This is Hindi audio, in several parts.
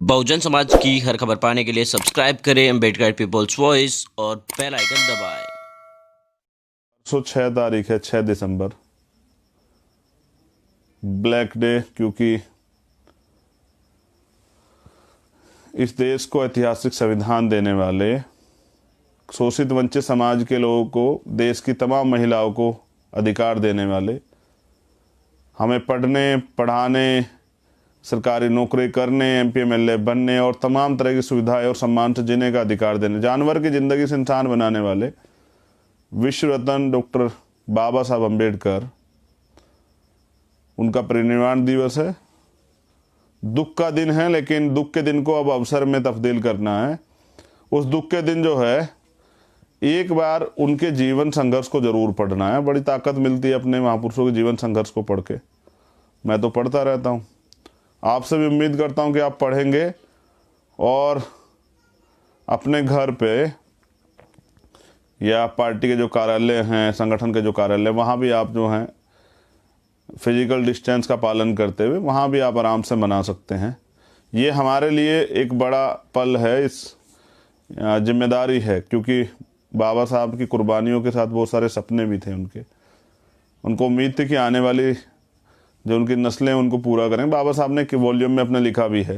बहुजन समाज की हर खबर पाने के लिए सब्सक्राइब करें अम्बेडकर पीपल्स वॉइस और बेल आइकन दबाएं। 6 तारीख है, 6 दिसंबर, ब्लैक डे, क्योंकि इस देश को ऐतिहासिक संविधान देने वाले शोषित वंचित समाज के लोगों को, देश की तमाम महिलाओं को अधिकार देने वाले, हमें पढ़ने पढ़ाने, सरकारी नौकरी करने, एमपी एमएलए बनने और तमाम तरह की सुविधाएं और सम्मान से जीने का अधिकार देने, जानवर की ज़िंदगी से इंसान बनाने वाले विश्व रत्न डॉक्टर बाबा साहब अम्बेडकर, उनका परिनिर्वाण दिवस है। दुख का दिन है, लेकिन दुख के दिन को अब अवसर में तब्दील करना है। उस दुख के दिन जो है, एक बार उनके जीवन संघर्ष को जरूर पढ़ना है। बड़ी ताकत मिलती है अपने महापुरुषों के जीवन संघर्ष को पढ़ के। मैं तो पढ़ता रहता हूँ, आपसे भी उम्मीद करता हूँ कि आप पढ़ेंगे और अपने घर पे या पार्टी के जो कार्यालय हैं, संगठन के जो कार्यालय, वहाँ भी आप जो हैं फिजिकल डिस्टेंस का पालन करते हुए वहाँ भी आप आराम से मना सकते हैं। ये हमारे लिए एक बड़ा पल है, इस जिम्मेदारी है, क्योंकि बाबा साहब की कुर्बानियों के साथ बहुत सारे सपने भी थे उनको उम्मीद थी कि आने वाली जो उनकी नस्लें उनको पूरा करें। बाबा साहब ने वॉल्यूम में अपने लिखा भी है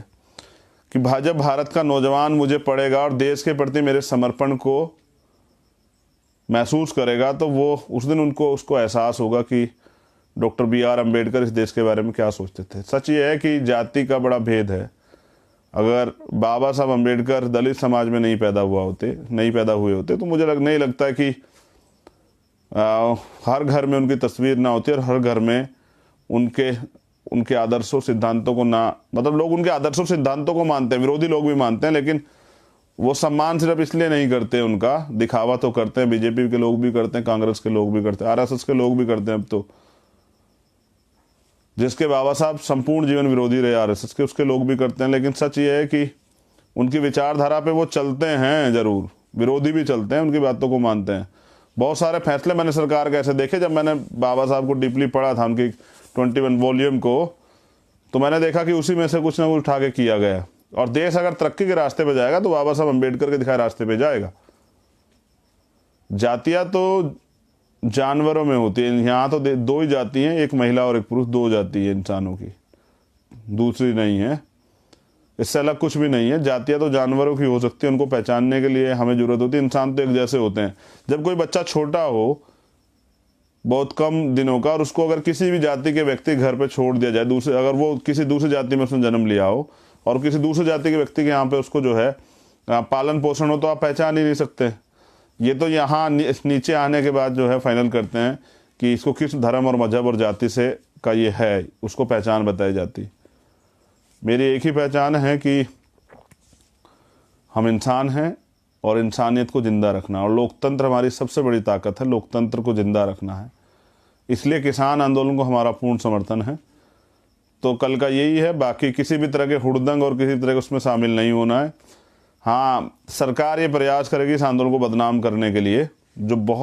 कि जब भारत का नौजवान मुझे पढ़ेगा और देश के प्रति मेरे समर्पण को महसूस करेगा, तो वो उस दिन उसको एहसास होगा कि डॉक्टर BR अम्बेडकर इस देश के बारे में क्या सोचते थे। सच ये है कि जाति का बड़ा भेद है। अगर बाबा साहब अम्बेडकर दलित समाज में नहीं पैदा हुए होते तो मुझे नहीं लगता कि हर घर में उनकी तस्वीर ना होती और हर घर में उनके आदर्शों सिद्धांतों को लोग उनके आदर्शों सिद्धांतों को मानते हैं, विरोधी लोग भी मानते हैं, लेकिन वो सम्मान सिर्फ इसलिए नहीं करते, उनका दिखावा तो करते हैं। बीजेपी के लोग भी करते हैं, कांग्रेस के लोग भी करते हैं, RSS के लोग भी करते हैं। अब तो जिसके बाबा साहब संपूर्ण जीवन विरोधी रहे RSS के, उसके लोग भी करते हैं। लेकिन सच ये है कि उनकी विचारधारा पे वो चलते हैं, जरूर विरोधी भी चलते हैं, उनकी बातों को मानते हैं। बहुत सारे फैसले मैंने सरकार के ऐसे देखे, जब मैंने बाबा साहब को डीपली पढ़ा था, उनकी 21 वॉल्यूम को, तो मैंने देखा कि उसी में से कुछ ना कुछ उठा के किया गया। और देश अगर तरक्की के रास्ते पे जाएगा तो बाबा साहब अम्बेडकर के दिखाए रास्ते पे जाएगा। जातियां तो जानवरों में होती है, यहाँ तो दो ही जाति हैं, एक महिला और एक पुरुष, 2 जाति है इंसानों की, दूसरी नहीं है। इससे अलग कुछ भी नहीं है। जातियां तो जानवरों की हो सकती है, उनको पहचानने के लिए हमें जरूरत होती है। इंसान तो एक जैसे होते हैं। जब कोई बच्चा छोटा हो, बहुत कम दिनों का, और उसको अगर किसी भी जाति के व्यक्ति घर पे छोड़ दिया जाए, अगर वो किसी दूसरी जाति में उसने जन्म लिया हो और किसी दूसरे जाति के व्यक्ति के यहाँ पे उसको जो है पालन पोषण हो, तो आप पहचान ही नहीं सकते। ये तो यहाँ नीचे आने के बाद जो है फाइनल करते हैं कि इसको किस धर्म और मजहब और जाति से का ये है, उसको पहचान बताई जाती। मेरी एक ही पहचान है कि हम इंसान हैं और इंसानियत को जिंदा रखना, और लोकतंत्र हमारी सबसे बड़ी ताकत है। लोकतंत्र को जिंदा रखना है, इसलिए किसान आंदोलन को हमारा पूर्ण समर्थन है। तो कल का यही है, बाकी किसी भी तरह के हुड़दंग और किसी तरह के उसमें शामिल नहीं होना है। हाँ, सरकार ये प्रयास करेगी इस आंदोलन को बदनाम करने के लिए, जो बहुत